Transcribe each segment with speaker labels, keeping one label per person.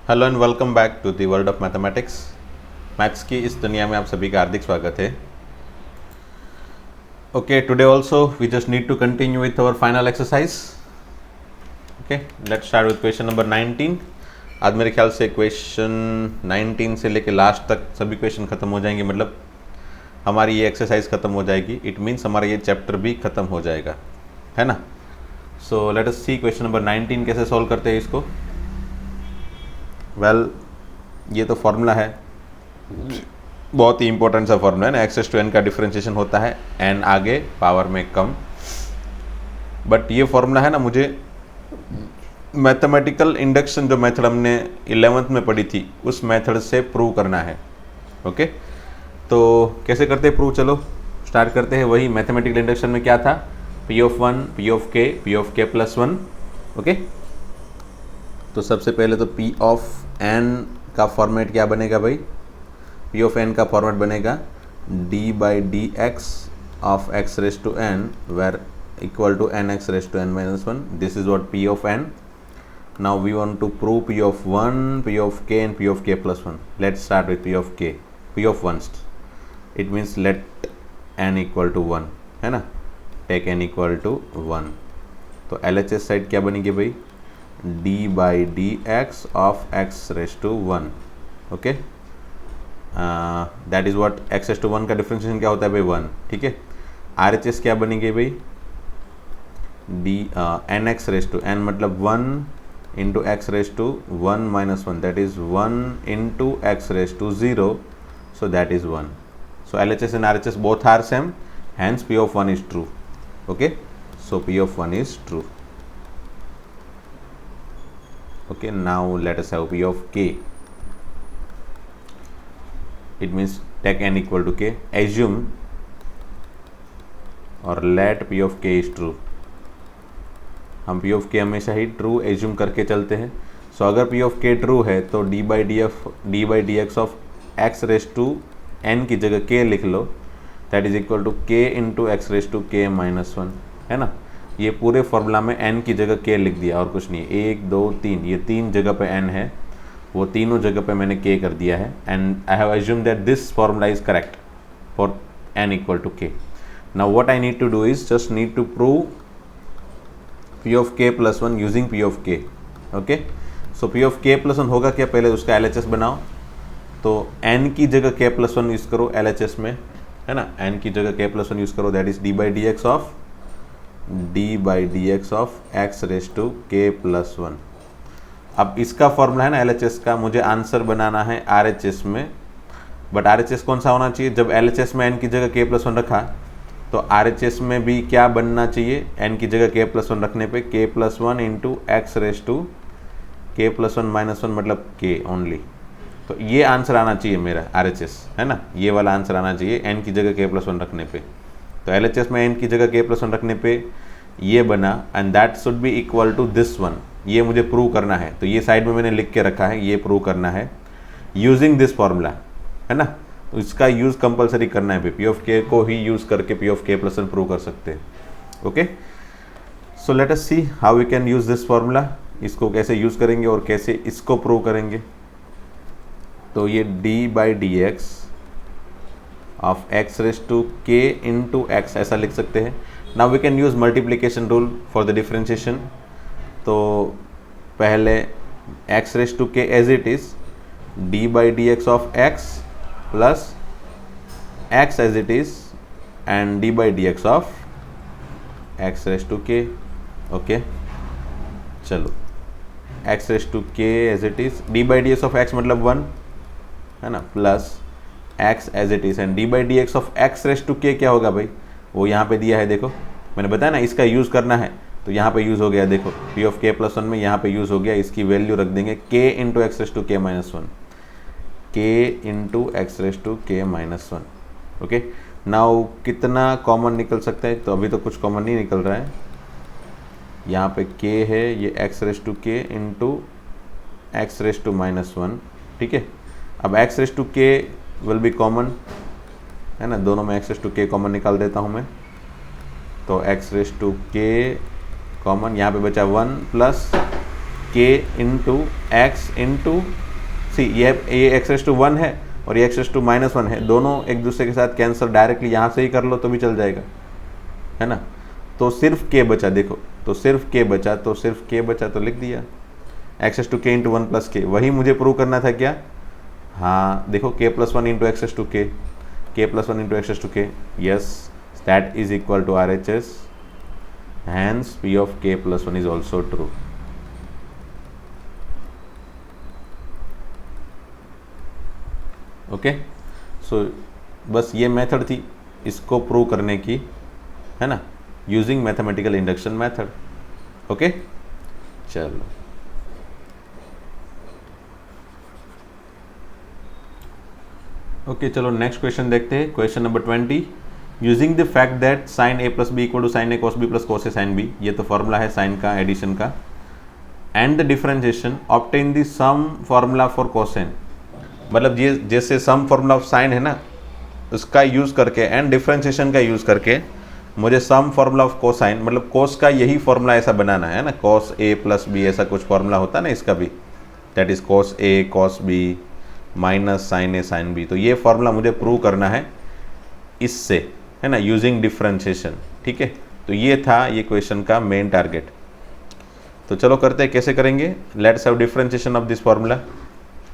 Speaker 1: Hello and welcome back to the world of mathematics. Maths की इस दुनिया में आप सभी का हार्दिक स्वागत है। Okay, today also we just need to continue with our final exercise. Okay, let's start with question number 19। आज मेरे ख्याल से क्वेश्चन 19 से लेके लास्ट तक सभी क्वेश्चन खत्म हो जाएंगे, मतलब हमारी ये एक्सरसाइज खत्म हो जाएगी। इट मीन्स हमारा ये चैप्टर भी खत्म हो जाएगा, है ना। सो लेट अस सी क्वेश्चन नंबर 19 कैसे सॉल्व करते हैं इसको। वेल, ये तो फॉर्मूला है, बहुत ही इंपॉर्टेंट सा फॉर्मूला है ना। एक्स टू एन का डिफरेंशिएशन होता है एन आगे पावर में कम। बट ये फॉर्मूला है ना, मुझे मैथमेटिकल इंडक्शन जो मेथड हमने 11th में पढ़ी थी उस मेथड से प्रूव करना है। ओके, तो कैसे करते हैं प्रूव, चलो स्टार्ट करते हैं। वही मैथमेटिकल इंडक्शन में क्या था, P of one, P of के प्लस वन। ओके, तो सबसे पहले तो पी ऑफ एन का फॉर्मेट क्या बनेगा भाई, पी ऑफ एन का फॉर्मेट बनेगा D by D x of x raise to N where equal to N X raise to N minus one. This is what P of N. Now we want to prove P of one, P of K and P of के plus one. Let's start with P of K, P of one. It means let N equal to one, है ना, take N equal to one. तो L H S side क्या बनेगी भाई, D by D x of x raise to one. Okay, that is what X raise to one का differentiation क्या होता है भाई, वन। ठीक है, आर एच एस क्या बनेगी भाई, D N X raise to N मतलब one into x raise to one minus one, that is one into x raise to zero, so that is one. So L H S and R H S both are same, hence P of one is true. Okay, so P of one is true. Okay, now let us have p of k. It means take n equal to k. Assume or let p of k is true. हम p of k हमेशा ही true assume करके चलते हैं। So अगर p of k true है तो d by dx of x raised to n की जगह k लिख लो, that is equal to k into x raised to k minus one, है ना। ये पूरे फॉर्मूला में n की जगह k लिख दिया और कुछ नहीं। एक दो तीन, ये तीन जगह पे n है, वो तीनों जगह पे मैंने k कर दिया है। And I have assume that this formula is correct for n equal to k। Now what I need to do is just need to prove p of k plus one using p of k। Okay, so p of k plus one होगा क्या, पहले उसका LHS बनाओ। तो n की जगह k plus one use करो LHS में, है ना। n की जगह k प्लस वन यूज़ करो, that is d by D x of d by D x of x raise to के प्लस वन। अब इसका फॉर्मूला है ना LHS का, मुझे आंसर बनाना है RHS में। बट RHS कौन सा होना चाहिए, जब LHS में n की जगह k प्लस वन रखा तो RHS में भी क्या बनना चाहिए, n की जगह k प्लस वन रखने पे k plus one into x raise to के प्लस वन माइनस वन मतलब k ओनली। तो ये आंसर आना चाहिए मेरा RHS, है ना, ये वाला आंसर आना चाहिए n की जगह k प्लस वन रखने पे। तो LHS में n की जगह k प्लस वन रखने पे ये बना, and that should be equal to this one. ये मुझे प्रूव करना है, तो ये साइड में मैंने लिख के रखा है, ये प्रूव करना है यूजिंग दिस फॉर्मूला, है ना। तो इसका यूज़ कंपलसरी करना है, पी ऑफ के को ही यूज़ करके पी ऑफ के प्लस वन प्रूव कर सकते हैं। Okay, so let us see how we can use this formula. इसको कैसे यूज़ करेंगे और कैसे इसको प्रूव करेंगे। तो ये d by D x of x raise to k into x ऐसा लिख सकते हैं। Now we can use multiplication rule for the differentiation. तो पहले x raise to k as it is d by D x of x plus x as it is and D by D x of x raise to k. Okay, चलो x raise to k as it is, d by D x of x मतलब one, है ना, plus x as it is and D by D x of x raise to k क्या होगा भाई, वो यहाँ पे दिया है, देखो मैंने बताया ना इसका यूज़ करना है, तो यहाँ पे यूज़ हो गया, देखो पी ऑफ के प्लस वन में यहाँ पे यूज़ हो गया। इसकी वैल्यू रख देंगे के इंटू एक्स रेस टू के माइनस वन, के इंटू एक्स रेस टू के माइनस वन। ओके, नाउ कितना कॉमन निकल सकता है, तो अभी तो कुछ कॉमन नहीं निकल रहा है। यहाँ पे के है, ये x raise to k into x raise to minus one. ठीक है, अब x raise to k will be common, है ना, दोनों में x raise to k common निकाल देता हूँ मैं। तो x raise to k common, यहाँ पे बचा one plus k into x into c, ये एक्स रेस टू 1 है और ये एक्स रेस टू -1 है, दोनों एक दूसरे के साथ कैंसिल, डायरेक्टली यहाँ से ही कर लो तो भी चल जाएगा, है ना। तो सिर्फ के बचा, देखो तो सिर्फ के बचा, तो सिर्फ के बचा तो लिख दिया x raise to k into 1 plus के। वही मुझे प्रूव करना था क्या, हाँ देखो K plus 1 into x raise to के plus 1 into x raise to K, yes that is equal to RHS, hence P of k plus 1 is also true. Okay so बस ये मेथड थी इसको प्रूव करने की, है ना, using mathematical induction method. Okay चलो ओके चलो नेक्स्ट क्वेश्चन देखते हैं। Question number 20, using the fact that sine a plus b equal to sine a cos b plus cos a sine b, ये तो फॉर्मूला है साइन का, addition का, and the differentiation obtain the sum formula for cosine, मतलब ये जैसे some formula of sine है ना उसका यूज़ करके एंड डिफरेंशिएशन का यूज़ करके मुझे सम फॉर्मूला ऑफ कोसाइन, मतलब कोस का यही फॉर्मूला ऐसा बनाना है ना, कॉस ए प्लस बी ऐसा कुछ फॉर्मूला होता है ना इसका भी, that is cos a cos b minus sine a sine b. तो ये फॉर्मूला मुझे प्रूव करना है इससे, है ना, यूजिंग डिफरेंशिएशन। ठीक है, तो ये था ये क्वेश्चन का मेन टारगेट। तो चलो करते हैं, कैसे करेंगे, let's have differentiation of this formula.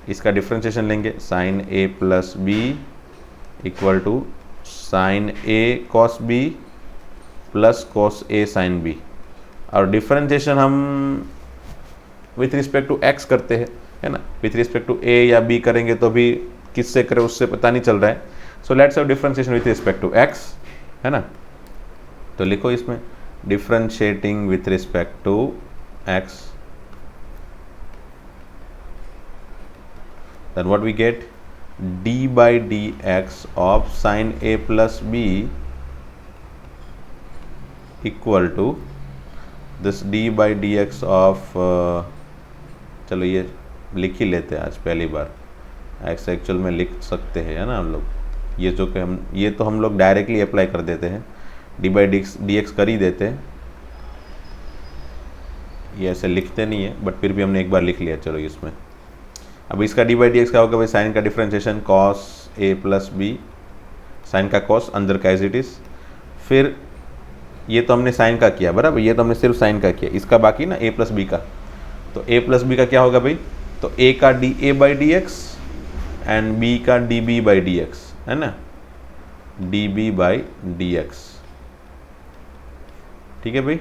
Speaker 1: इसका डिफरेंशिएशन लेंगे, sine a plus b equal to sine a cos b plus cos a sine b, और डिफरेंशिएशन हम विथ रिस्पेक्ट टू एक्स करते हैं, है ना, विथ रिस्पेक्ट टू ए या बी करेंगे तो भी किससे करें उससे पता नहीं चल रहा है। So let's have differentiation with respect to x, है ना, तो लिखो इसमें differentiating with respect to x, then what we get, d by dx of sin a plus b equal to this d by dx of चलो ये लिख ही लेते हैं आज पहली बार, x एक्चुअल में लिख सकते हैं, है ना हम लोग, ये जो कि हम ये तो हम लोग डायरेक्टली अप्लाई कर देते हैं, d by dx कर ही देते हैं, ये ऐसे लिखते नहीं है बट फिर भी हमने एक बार लिख लिया। चलो इसमें अब इसका डी बाई डी एक्स क्या होगा भाई, साइन का differentiation cos a plus B, sign का कॉस अंदर का एज इट इज, फिर ये तो हमने साइन का किया बराबर, ये तो हमने सिर्फ साइन का किया, इसका बाकी ना ए प्लस बी का, तो ए प्लस बी का क्या होगा भाई, तो ए का D A by D x and B का D B by D x, है ना, D B by D x. ठीक है भाई,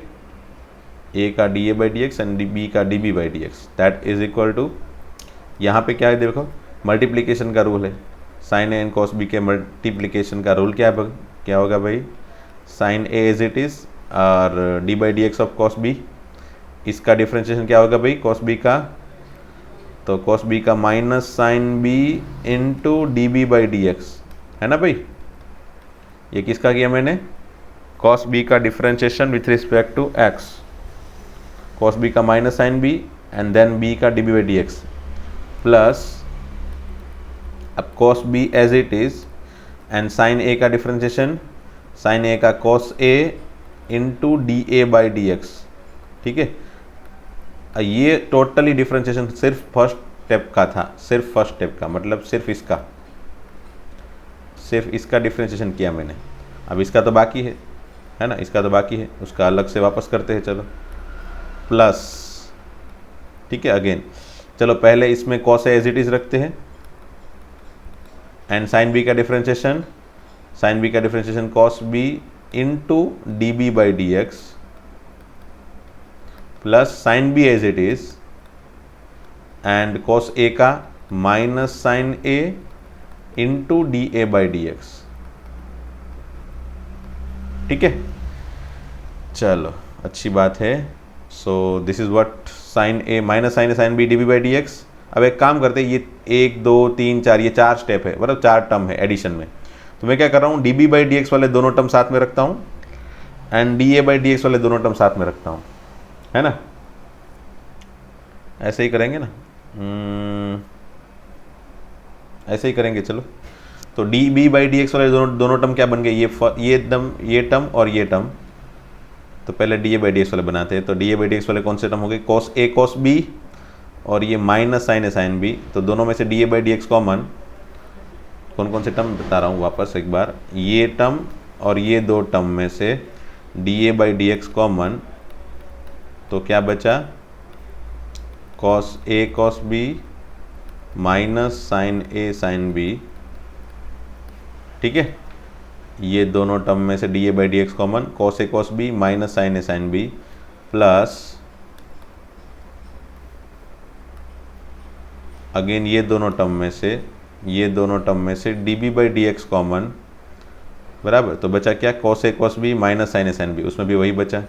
Speaker 1: ए का D A by D x and B का D B by D X, that is equal to, यहाँ पे क्या है देखो, मल्टीप्लिकेशन का रूल है, sine A and cos B के मल्टीप्लिकेशन का रूल क्या है, क्या होगा भाई, sign A as it is और D by D x of cos B, इसका डिफरेंशिएशन क्या होगा भाई कॉस बी का, तो कॉस बी का minus sine B into D B by D x, है ना भाई। ये किसका किया मैंने, कॉस बी का differentiation with respect to X, cos B का minus sine B and then B का D B by D x plus अब cos b as it is and sign a का डिफरेंशिएशन साइन a का cos a into d A by D x. ठीक है, ये totally differentiation सिर्फ first step का था, सिर्फ फर्स्ट स्टेप का, मतलब सिर्फ इसका डिफरेंशिएशन किया मैंने। अब इसका तो बाकी है ना, इसका तो बाकी है, उसका अलग से वापस करते हैं। चलो प्लस, ठीक है, अगेन चलो पहले इसमें cos a as it is रखते हैं एंड साइन बी का डिफरेंशिएशन, साइन बी का differentiation cos b into D B by D x plus sine b as it is and cos a का minus sine a into d A by D x. ठीक है, चलो अच्छी बात है। So this is what sine a minus sine a sine b d B by D x. अब एक काम करते हैं, ये 1 2 3 4 ये 4 स्टेप है, मतलब 4 टर्म है एडिशन में, तो मैं क्या कर रहा हूँ, d B by D x वाले दोनों टर्म साथ में रखता हूँ and d A by D x वाले दोनों टर्म साथ में रखता हूँ, है ना, ऐसे ही करेंगे ना, ऐसे ही करेंगे। चलो तो d B by D x वाले दोनों टर्म क्या बन गए, ये टर्म और ये टर्म, तो पहले D A by D x वाले बनाते हैं। तो d A by D x वाले कौन से टर्म हो गए, कॉस ए कॉस बी और ये minus sine a sine b, तो दोनों में से d A by D x common, कौन कौन से टर्म बता रहा हूँ वापस एक बार, ये टर्म और ये दो टर्म में से d A by D x common, तो क्या बचा, cos a cos b minus sine a sine b, ठीक है। ये दोनों टर्म में से d A by D x common, cos a cos b minus sine a sine b, plus again ये दोनों टर्म में से d B by D x common, बराबर। तो बचा क्या, cos a cos b minus sine a sine B, उसमें भी वही बचा,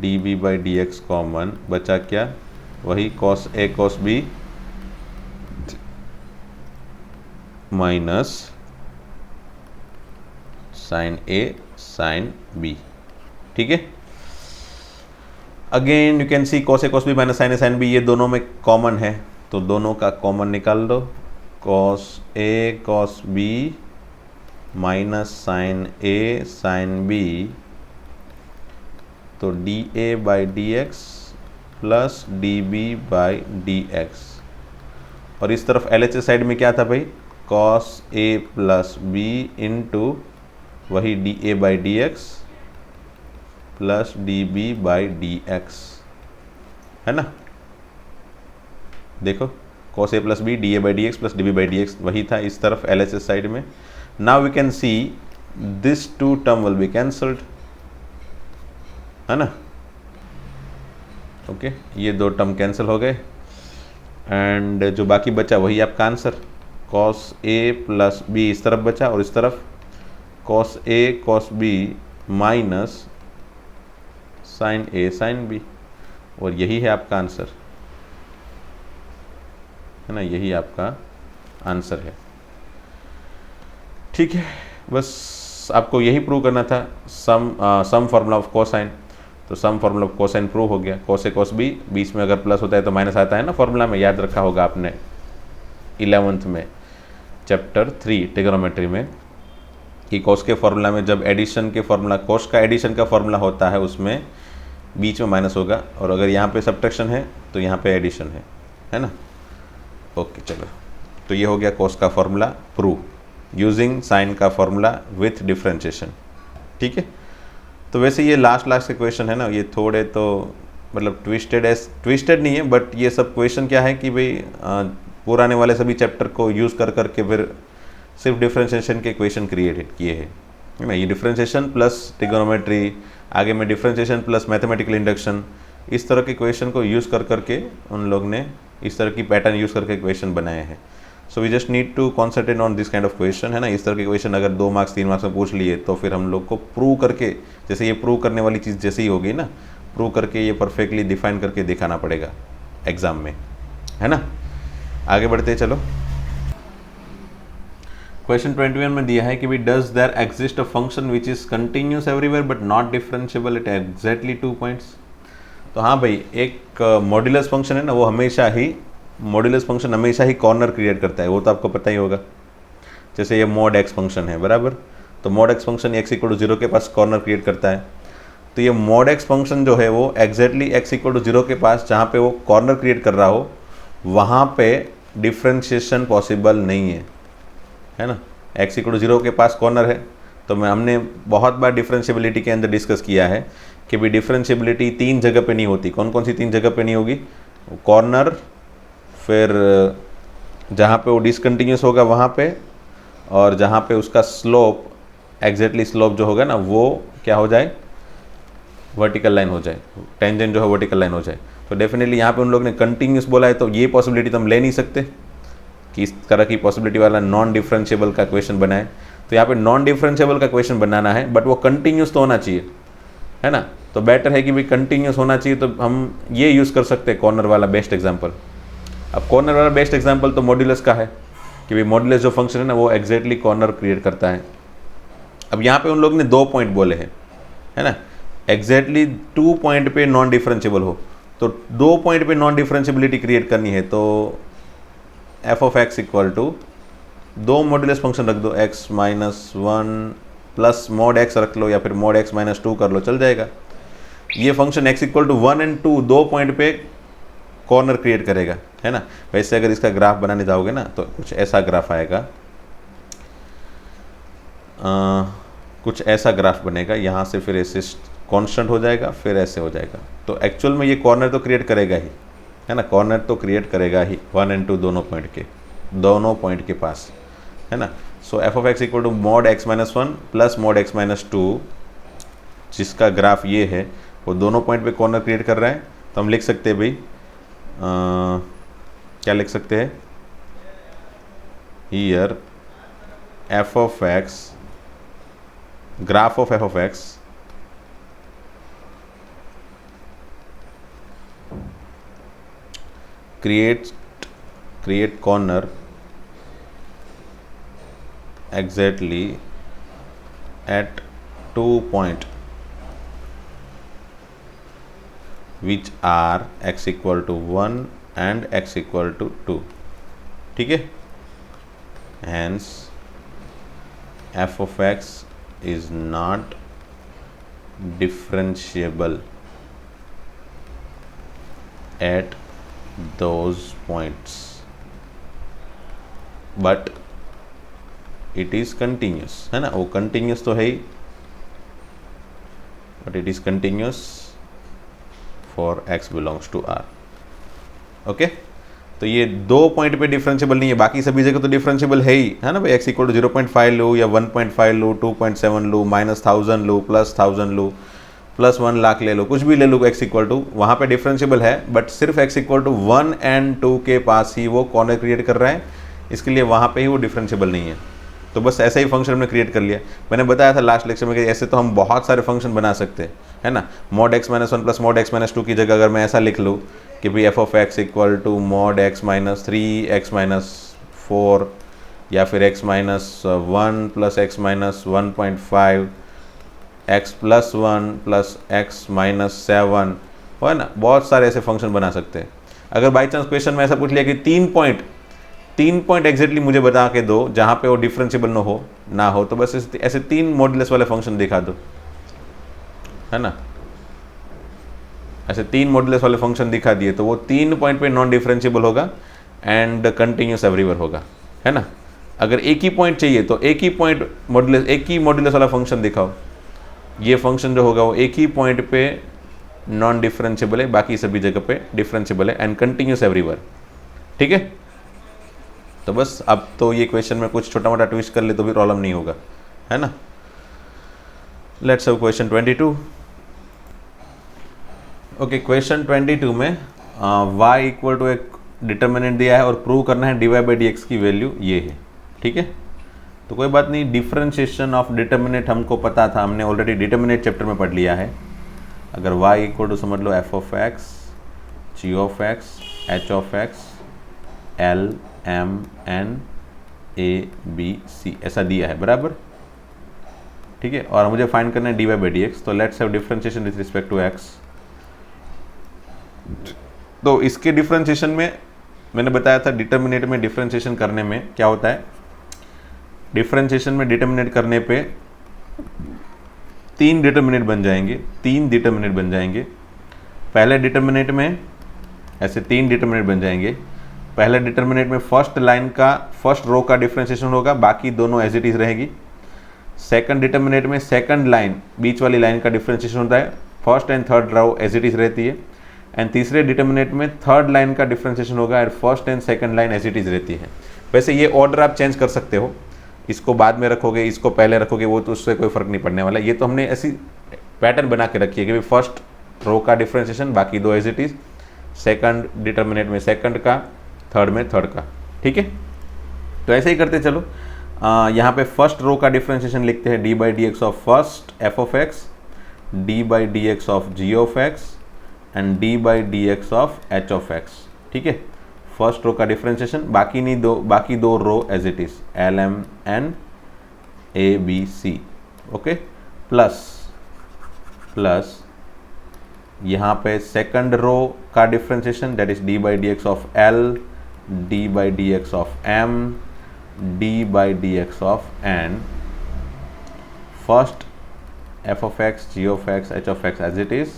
Speaker 1: d B by D x common, बचा क्या, वही cos a cos b minus sine a sine b, ठीक है। Again you can see cos a cos b minus sine a sine b, ये दोनों में कॉमन है, तो दोनों का कॉमन निकाल दो, cos a cos b minus sine a sine b, तो d A by D x plus d B by D x, और इस तरफ एल एच एस साइड में क्या था भाई, cos a plus b into वही d A by D x plus d B by D x, है ना। देखो cos a plus b d A by D x plus d B by D x वही था इस तरफ L H S side में। Now we can see this two term will be cancelled, है ना। ओके, ये दो टर्म कैंसिल हो गए एंड जो बाकी बचा वही आपका answer, cos a plus b इस तरफ बचा और इस तरफ cos a cos b minus sine a sine b, और यही है आपका आंसर, है ना, यही आपका आंसर है। ठीक है, बस आपको यही प्रूव करना था, सम फार्मूला ऑफ कोसाइन, तो सम फार्मूला ऑफ कोसाइन प्रूव हो गया। cos a cos b, बीच में अगर प्लस होता है तो माइनस आता है ना फार्मूला में, याद रखा होगा आपने 11th में चैप्टर 3 ट्रिग्नोमेट्री में कि cos के फार्मूला में जब एडिशन के फार्मूला, cos का एडिशन का फार्मूला होता है उसमें बीच में माइनस होगा, और अगर यहाँ पे सब्ट्रैक्शन है तो यहाँ पे एडिशन है ना। ओके चलो, तो ये हो गया cos का फार्मूला प्रूव यूजिंग साइन का फार्मूला विथ डिफ्रेंशिएशन, ठीक है। तो वैसे ये लास्ट के क्वेश्चन है ना, ये थोड़े तो मतलब ट्विस्टेड नहीं है, बट ये सब क्वेश्चन क्या है कि भाई पुराने वाले सभी चैप्टर को यूज़ कर करके फिर सिर्फ डिफ्रेंशिएशन के क्वेश्चन क्रिएटेड किए हैं, है ना। ये डिफ्रेंशिएशन प्लस ट्रिग्नोमेट्री, आगे में डिफ्रेंशिएशन प्लस मैथमेटिकल इंडक्शन, इस तरह के क्वेश्चन को यूज़ कर करके उन लोग ने इस तरह की पैटर्न यूज़ करके क्वेश्चन बनाए हैं। So we just need to concentrate on this kind of question, है ना। इस तरह के क्वेश्चन अगर 2 मार्क्स 3 मार्क्स में पूछ लिए तो फिर हम लोग को प्रूव करके, जैसे ये प्रूव करने वाली चीज़ जैसे ही होगी ना, प्रूव करके ये परफेक्टली डिफाइन करके दिखाना पड़ेगा एग्जाम में, है ना। आगे बढ़ते चलो। क्वेश्चन 21 में दिया है कि भी does there exist a function which is continuous everywhere but not differentiable at exactly 2 points. तो हाँ भाई, एक मॉड्यूलस फंक्शन है ना, वो मॉड्यूलस फंक्शन हमेशा ही कॉर्नर क्रिएट करता है, वो तो आपको पता ही होगा। जैसे ये mod x फंक्शन है, बराबर, तो mod x फंक्शन x = 0 के पास कॉर्नर क्रिएट करता है। तो ये mod x फंक्शन जो है वो एग्जैक्टली x = 0 के पास जहाँ पे वो कॉर्नर क्रिएट कर रहा हो वहाँ पे डिफ्रेंशिएशन पॉसिबल नहीं है ना। x = 0 के पास कॉर्नर है, तो हमने बहुत बार डिफ्रेंशिएबिलिटी के अंदर डिस्कस किया है कि भी डिफ्रेंशिएबिलिटी 3 जगह पे नहीं होती। कौन कौन सी 3 जगह पे नहीं होगी? कॉर्नर, फिर जहाँ पे वो डिसकंटिन्यूस होगा वहाँ पे, और जहाँ पे उसका स्लोप, एग्जैक्टली स्लोप जो होगा ना वो क्या हो जाए, वर्टिकल लाइन हो जाए, टेंजेंट जो है वर्टिकल लाइन हो जाए। तो डेफिनेटली यहाँ पे उन लोग ने कंटिन्यूस बोला है, तो ये पॉसिबिलिटी तो हम ले नहीं सकते कि इस तरह की पॉसिबिलिटी वाला नॉन डिफरेंशिएबल का क्वेश्चन बनाए। तो यहाँ पे नॉन डिफरेंशिएबल का क्वेश्चन बनाना है, बट वो कंटिन्यूस तो होना चाहिए, है ना। तो बेटर है कि भाई कंटिन्यूस होना चाहिए, तो हम ये यूज़ कर सकते हैं कॉर्नर वाला बेस्ट एग्जाम्पल। अब कॉर्नर वाला बेस्ट एग्जाम्पल तो मॉड्यूलस का है कि भाई मॉड्यूलस जो फंक्शन है ना वो एग्जैक्टली कॉर्नर क्रिएट करता है। अब यहाँ पे उन लोग ने 2 पॉइंट बोले हैं, है ना, एग्जैक्टली 2 पॉइंट पे नॉन डिफरेंशिएबल हो, तो 2 पॉइंट पे नॉन डिफरेंशिएबिलिटी क्रिएट करनी है, तो f(x) = 2 मॉड्यूलस फंक्शन रख दो, x - 1 प्लस mod x रख लो, या फिर mod x - 2 कर लो, चल जाएगा। ये function x equal to 1 and 2 दो पॉइंट पे कॉर्नर क्रिएट करेगा, है ना। वैसे अगर इसका ग्राफ बनाने जाओगे ना तो कुछ ऐसा ग्राफ आएगा, कुछ ऐसा ग्राफ बनेगा, यहाँ से फिर ऐसे कांस्टेंट हो जाएगा, फिर ऐसे हो जाएगा। तो एक्चुअल में ये कॉर्नर तो क्रिएट करेगा ही, है ना, कॉर्नर तो क्रिएट करेगा ही 1 एंड 2 दोनों पॉइंट के पास, है ना। So F of x equal to mod x minus 1 plus mod x minus 2, जिसका ग्राफ ये है, वो दोनों पॉइंट पे कॉर्नर क्रिएट कर रहा है। तो हम लिख सकते हैं भाई, क्या लिख सकते हैं, here F of x, graph of F of x create corner exactly at 2 point which are x equal to 1 and x equal to 2, ठीक है। hence f of x is not differentiable at those points but it is continuous, है ना, वो continuous तो है ही, but it is continuous for x belongs to R, okay. तो ये दो पॉइंट पे डिफरेंशिएबल नहीं है, बाकी सभी जगह तो डिफरेंशिएबल है ही, है ना भाई। x इक्वल टू 0.5 लो या 1.5 लो, 2.7 लो, -1000 लो, +1000 लो, +1 लाख ले लो, कुछ भी ले लो, x इक्वल टू वहाँ पे डिफरेंशिएबल है, बट सिर्फ x इक्वल टू 1 एंड 2 के पास ही वो कॉर्नर क्रिएट कर रहा है, इसके लिए वहाँ पे ही वो डिफरेंशिएबल नहीं है। तो बस ऐसा ही फंक्शन हमने क्रिएट कर लिया। मैंने बताया था लास्ट लेक्चर में कि ऐसे तो हम बहुत सारे फंक्शन बना सकते हैं, है ना। Mod x minus 1 plus mod x minus 2 की जगह अगर मैं ऐसा लिख लूँ कि भाई f of x equal to mod x minus 3 x minus 4 या फिर x minus 1 plus x minus 1.5 x plus 1 plus x minus 7, है ना, बहुत सारे ऐसे फंक्शन बना सकते हैं। अगर बाई चांस क्वेश्चन में ऐसा पूछ लिया कि तीन पॉइंट एग्जैक्टली मुझे बता के दो जहाँ पे वो डिफरेंशिएबल ना हो, तो बस ऐसे 3 मॉडुलस वाले फंक्शन दिखा दो, है ना। ऐसे 3 मॉडुलस वाले फंक्शन दिखा दिए तो वो 3 पॉइंट पे नॉन डिफरेंशिएबल होगा एंड कंटिन्यूस एवरीवेयर होगा, है ना। अगर एक ही पॉइंट चाहिए तो एक ही मॉडुलस वाला फंक्शन दिखाओ। ये फंक्शन जो होगा वो एक ही पॉइंट पे नॉन डिफरेंशिएबल है, बाकी सभी जगह पे डिफरेंशिएबल है एंड कंटिन्यूस एवरीवेयर, ठीक है। तो बस अब तो ये क्वेश्चन में कुछ छोटा मोटा ट्विस्ट कर ले तो भी प्रॉब्लम नहीं होगा, है ना। Let's have question 22। Okay, question 22 में y इक्वल टू एक डिटर्मिनेंट दिया है और प्रूव करना है dy बाई डी एक्स की वैल्यू ये है, ठीक है। तो कोई बात नहीं, डिफरेंशिएशन ऑफ डिटर्मिनेंट हमको पता था, हमने ऑलरेडी डिटर्मिनेंट चैप्टर में पढ़ लिया है। अगर y इक्वल टू समझ लो f of x, g of x, h of x, l m n a b c ऐसा दिया है, बराबर, ठीक है। और मुझे फाइंड करना है dy बाई डी एक्स। तो let's have differentiation with respect to x। तो इसके डिफरेंशिएशन में मैंने बताया था, डिटर्मिनेंट में डिफरेंशिएशन करने में क्या होता है, डिफरेंशिएशन में डिटर्मिनेंट करने पे 3 डिटर्मिनेंट बन जाएंगे। पहले डिटर्मिनेंट में ऐसे 3 डिटर्मिनेंट बन जाएंगे। पहले डिटर्मिनेंट में फर्स्ट रो का डिफरेंशिएशन होगा, बाकी दोनों एज इट इज रहेगी। सेकंड डिटर्मिनेंट में सेकंड लाइन, बीच वाली लाइन का डिफरेंशिएशन होता है, first and third row as it is रहती है। एंड तीसरे डिटर्मिनेंट में थर्ड लाइन का डिफरेंशिएशन होगा और first and second line as it is रहती है। वैसे ये ऑर्डर आप चेंज कर सकते हो, इसको बाद में रखोगे, इसको पहले रखोगे, वो तो उससे कोई फर्क नहीं पड़ने वाला। ये तो हमने ऐसी पैटर्न बना के रखी है कि फर्स्ट रो का डिफरेंशिएशन, बाकी दो as it is, second determinant में सेकंड का, थर्ड में थर्ड का, ठीक है। तो ऐसे ही करते चलो। यहाँ पे फर्स्ट रो का डिफरेंशिएशन लिखते हैं D by D x of first F of X, D by D x of G of X and D by D x of H of X, ठीक है। फर्स्ट रो का differentiation, बाकी दो row as it is, L M N A B C, okay. Plus यहाँ पे second row का differentiation that is D by D x of L, D by D x of M, D by D x of n, first F of x, ji of x, H of x as it is,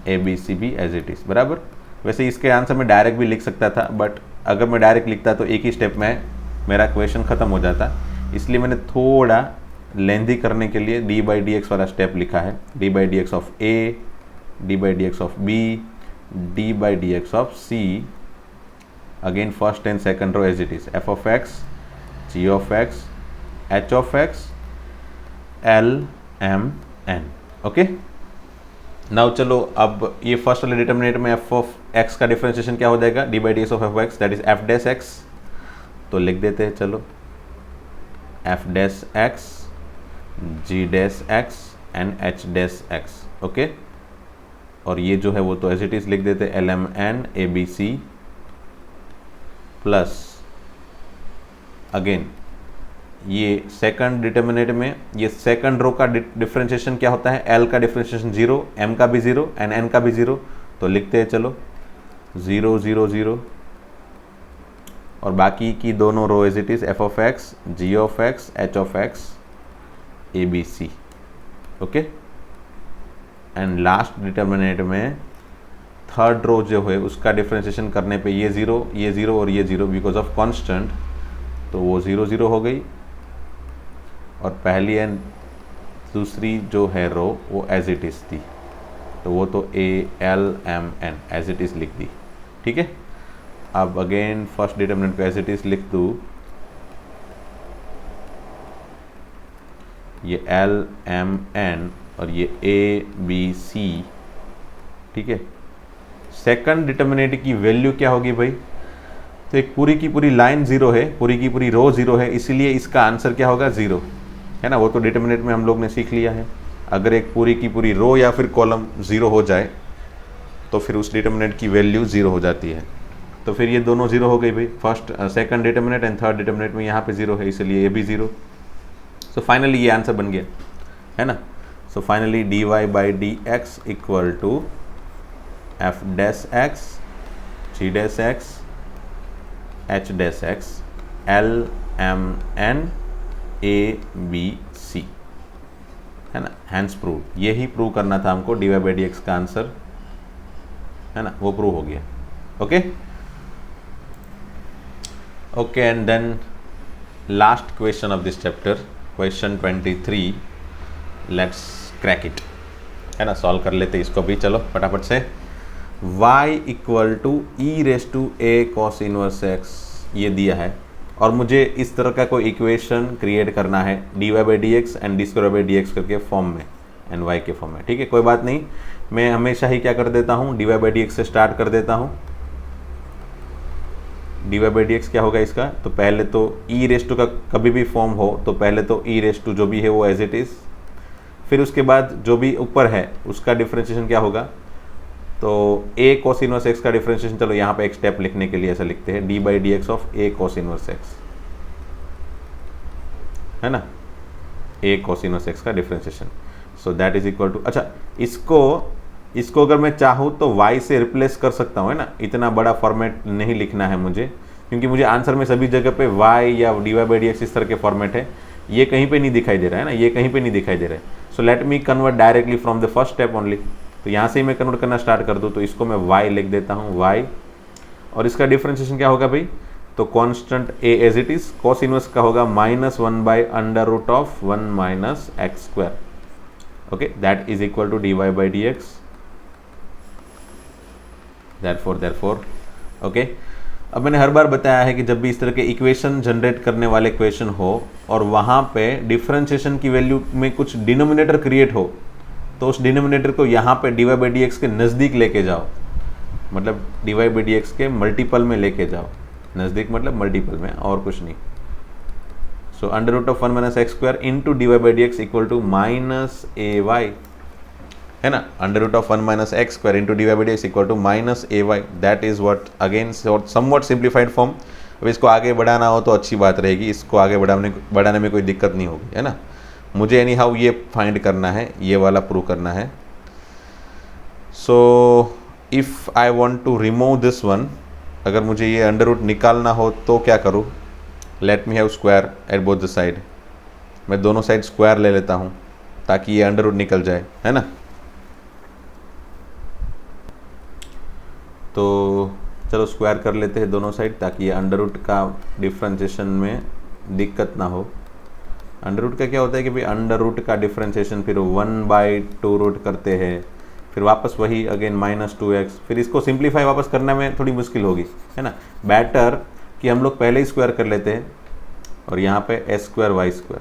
Speaker 1: a B c भी as it is, बराबर। वैसे इसके answer में direct भी लिख सकता था, but अगर मैं डायरेक्ट लिखता तो एक ही स्टेप में मेरा क्वेश्चन ख़त्म हो जाता, इसलिए मैंने थोड़ा लेंथी करने के लिए डी बाई डी एक्स वाला स्टेप लिखा है। D by D x of a, d by D x of b, d by D x of c, again first and second row as it is, F of x, ji of x, H of x, l M n. Okay, now चलो अब ये first वाले determinant में f of x का differentiation क्या हो जाएगा, d by D x of f x, that is f dash x. तो लिख देते हैं, चलो f dash x, g dash x and h dash x. Okay, और ये जो है वो तो एज इट इज लिख देते l M N A B c plus again ये सेकंड डिटर्मिनेंट में ये सेकंड रो का डिफरेंशिएशन क्या होता है, एल का डिफरेंशिएशन 0, एम का भी 0 एंड एन का भी 0। तो लिखते हैं चलो 0 0 0, और बाकी की दोनों row as it is F of x, ji of x, H of X, A B C. Okay, and last determinant में थर्ड रो जो है उसका डिफरेंशिएशन करने पे ये 0 और ये 0 बिकॉज ऑफ कांस्टेंट, तो वो 0 0 हो गई, और पहली एंड दूसरी जो है रो वो एज इट इज थी, तो वो तो a l M n as it is लिख दी। ठीक है, अब अगेन फर्स्ट डिटर्मिनेंट पे एज इट इज लिख दूँ, ये एल एम एन और ये ए बी सी। ठीक है, सेकंड डिटर्मिनेंट की वैल्यू क्या होगी भाई, तो एक पूरी की पूरी लाइन 0 है, पूरी की पूरी रो 0 है, इसीलिए इसका आंसर क्या होगा 0, है ना। वो तो डिटर्मिनेंट में हम लोग ने सीख लिया है, अगर एक पूरी की पूरी रो या फिर कॉलम 0 हो जाए तो फिर उस डिटर्मिनेंट की वैल्यू 0 हो जाती है। तो फिर ये दोनों 0 हो गई भाई, first second determinant and third determinant में यहाँ पे 0 है, इसलिए ये भी 0। सो फाइनली ये आंसर बन गया, है ना। So finally d y by D x equal to f dash x, g dash x, h dash x, l M N A B c, है ना। हैंस प्रूव, यही प्रूव करना था हमको, d y by D x का answer, है ना, वो प्रूव हो गया। Okay okay, and then last question of this chapter, question 23, let's crack it, है ना, सॉल्व कर लेते इसको भी, चलो फटाफट से। y equal to e raise to a cos inverse x ये दिया है, और मुझे इस तरह का कोई इक्वेशन क्रिएट करना है d y by D x and d square by D x करके फॉर्म में एंड y के फॉर्म में। ठीक है, कोई बात नहीं, मैं हमेशा ही क्या कर देता हूँ, d y by D x से स्टार्ट कर देता हूँ। D y by D x क्या होगा इसका, तो पहले तो ई रेस टू का कभी भी फॉर्म हो तो पहले तो ई रेस टू जो भी है वो एज इट इज़, फिर उसके बाद जो भी ऊपर है उसका डिफरेंशिएशन क्या होगा, तो ए कॉस इनवर्स एक्स का डिफरेंशिएशन, चलो यहाँ पे एक स्टेप लिखने के लिए ऐसा लिखते हैं, D by D x of a cos inverse x, है ना, ए कॉस इनवर्स एक्स का differentiation. So that is equal to, अच्छा इसको अगर मैं चाहूँ तो y से रिप्लेस कर सकता हूँ, है ना। इतना बड़ा फॉर्मेट नहीं लिखना है मुझे, क्योंकि मुझे आंसर में सभी जगह पे y या d y by D x इस तरह के फॉर्मेट है, ये कहीं पे नहीं दिखाई दे रहा है ना, ये कहीं पे नहीं दिखाई दे रहा है। So let me convert directly from the first step only, तो यहाँ से ही मैं कन्वर्ट करना स्टार्ट कर दूँ, तो इसको मैं y लिख देता हूँ y, और इसका डिफरेंशिएशन क्या होगा भाई, तो constant a as it is, cos inverse का होगा -1 by under root of 1 minus x square. Okay, that is equal to d y by D x, therefore okay. अब मैंने हर बार बताया है कि जब भी इस तरह के इक्वेशन जनरेट करने वाले क्वेश्चन हो और वहाँ पे डिफरेंशिएशन की वैल्यू में कुछ डिनोमिनेटर क्रिएट हो, तो उस डिनोमिनेटर को यहाँ पे d y by D x के नज़दीक लेके जाओ, मतलब d y by D x के मल्टीपल में लेके जाओ, नज़दीक मतलब मल्टीपल में, और कुछ नहीं। So under root of 1 minus x square into d y by D x equal to minus a y, है ना, under root of 1 minus x square into d y by D x equal to minus a y, that is what again somewhat simplified form. अब इसको आगे बढ़ाना हो तो अच्छी बात रहेगी, इसको आगे बढ़ाने में कोई दिक्कत नहीं होगी, है ना। मुझे एनी हाउ ये फाइंड करना है, ये वाला प्रूव करना है। So if I want to remove this one, अगर मुझे ये अंडर रूट निकालना हो तो क्या करूँ, let me have square at both the side, मैं दोनों साइड स्क्वायर ले लेता हूँ ताकि ये अंडर रूट निकल जाए, है ना। तो चलो स्क्वायर कर लेते हैं दोनों साइड, ताकि ये अंडर रूट का डिफ्रेंशिएशन में दिक्कत ना हो। अंडर रूट का क्या होता है कि भाई अंडर रूट का डिफ्रेंशिएशन फिर 1/2 रूट करते हैं, फिर वापस वही अगेन -2x, फिर इसको सिंप्लीफाई वापस करने में थोड़ी मुश्किल होगी, है ना। बेटर कि हम लोग पहले ही स्क्वायर कर लेते हैं और यहाँ पे s²y²,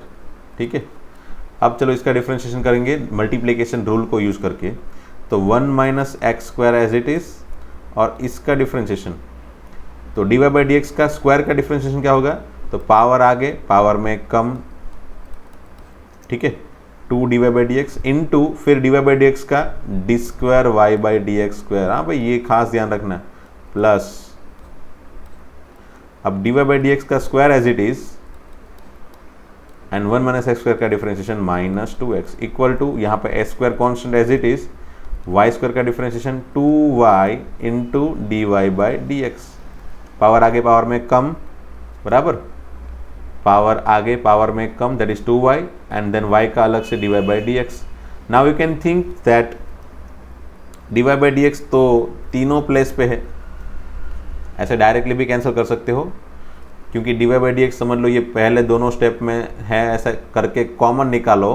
Speaker 1: ठीक है। अब चलो इसका डिफ्रेंशिएशन करेंगे मल्टीप्लिकेशन रूल को यूज़ करके। तो 1 - x² एज इट इज़, और इसका डिफ्रेंशिएशन तो dy/dx का स्क्वायर का डिफ्रेंशिएशन क्या होगा, तो पावर आगे पावर में कम, ठीक है, 2 dy/dx इंटू फिर dy/dx का d² y/dx²। हाँ भाई ये खास ध्यान रखना, प्लस अब dy/dx का square as it is and 1 - x² का डिफरेंशिएशन -2x इक्वल टू यहाँ पे s² constant as it is, y² का differentiation 2y into dy/dx। Power आगे पावर में कम, बराबर, पावर आगे पावर में कम, that is 2y and then y का अलग से dy/dx। Now you can think that dy/dx तो तीनों प्लेस पे है, ऐसे डायरेक्टली भी कैंसिल कर सकते हो, क्योंकि dy/dx समझ लो ये पहले दोनों स्टेप में है, ऐसा करके कॉमन निकालो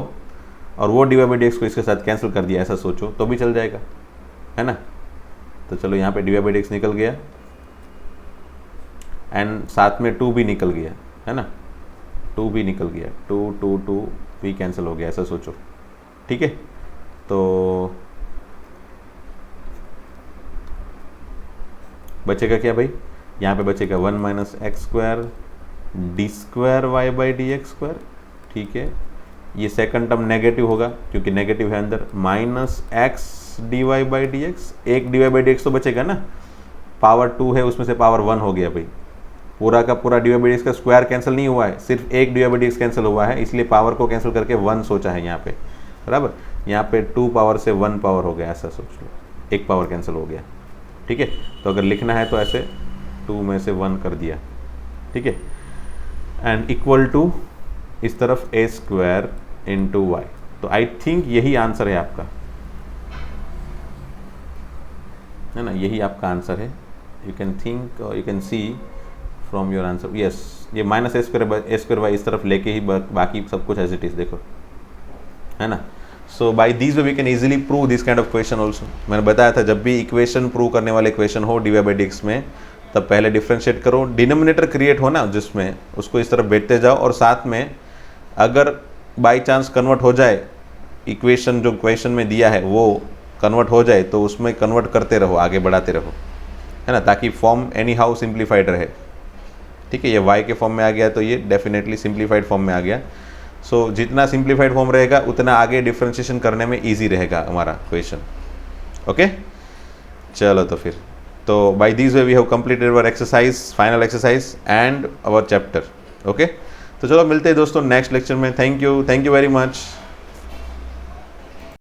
Speaker 1: और वो dy/dx को इसके साथ कैंसिल कर दिया, ऐसा सोचो तो भी चल जाएगा, है ना। तो चलो यहाँ पे dy/dx निकल गया एंड साथ में 2 भी निकल गया, है ना, 2 भी निकल गया, 2 भी कैंसिल हो गया, ऐसा सोचो, ठीक है। तो बचेगा क्या भाई, यहाँ पे बचेगा 1 - x² d² y/dx², ठीक है। ये सेकंड टर्म नेगेटिव होगा क्योंकि नेगेटिव है अंदर, -x dy/dx, एक dy/dx तो बचेगा ना, पावर 2 है उसमें से पावर 1 हो गया भाई, पूरा का पूरा dy/dx का स्क्वायर कैंसिल नहीं हुआ है, सिर्फ एक dy/dx कैंसिल हुआ है, इसलिए पावर को कैंसिल करके 1 सोचा है यहाँ पे, बराबर। यहाँ पे 2 पावर से 1 पावर हो गया, ऐसा सोच लो, एक पावर कैंसिल हो गया, ठीक है। तो अगर लिखना है तो ऐसे 2 में से 1 कर दिया, ठीक है, एंड इक्वल टू इस तरफ a² इंटू y। तो आई थिंक यही आंसर है आपका, है ना, यही आपका आंसर है। You can think, you can C from your answer, yes, ये -a² y इस तरफ लेके ही बाकी सब कुछ एज इट इज, देखो, है ना। So by this way we can easily prove this kind of question also. मैंने बताया था जब भी इक्वेशन प्रूव करने वाले इक्वेशन हो dy/dx में, तब पहले डिफ्रेंशिएट करो, डिनोमिनेटर क्रिएट हो ना जिसमें, उसको इस तरफ बैठते जाओ, और साथ में अगर बाई चांस कन्वर्ट हो जाए, इक्वेशन जो क्वेश्चन में दिया है वो कन्वर्ट हो जाए, तो उसमें कन्वर्ट करते रहो, आगे बढ़ाते रहो, है ना, ताकि फॉर्म एनी हाउ सिंप्लीफाइड रहे, ठीक है। ये y के फॉर्म में आ गया तो ये डेफिनेटली सिंप्लीफाइड फॉर्म में आ गया। सो जितना सिंप्लीफाइड फॉर्म रहेगा उतना आगे डिफ्रेंशिएशन करने में ईजी रहेगा हमारा क्वेश्चन, ओके। चलो तो फिर, तो by this way we have completed our exercise, final exercise and our chapter, okay. तो चलो मिलते हैं दोस्तों नेक्स्ट लेक्चर में। Thank you very much.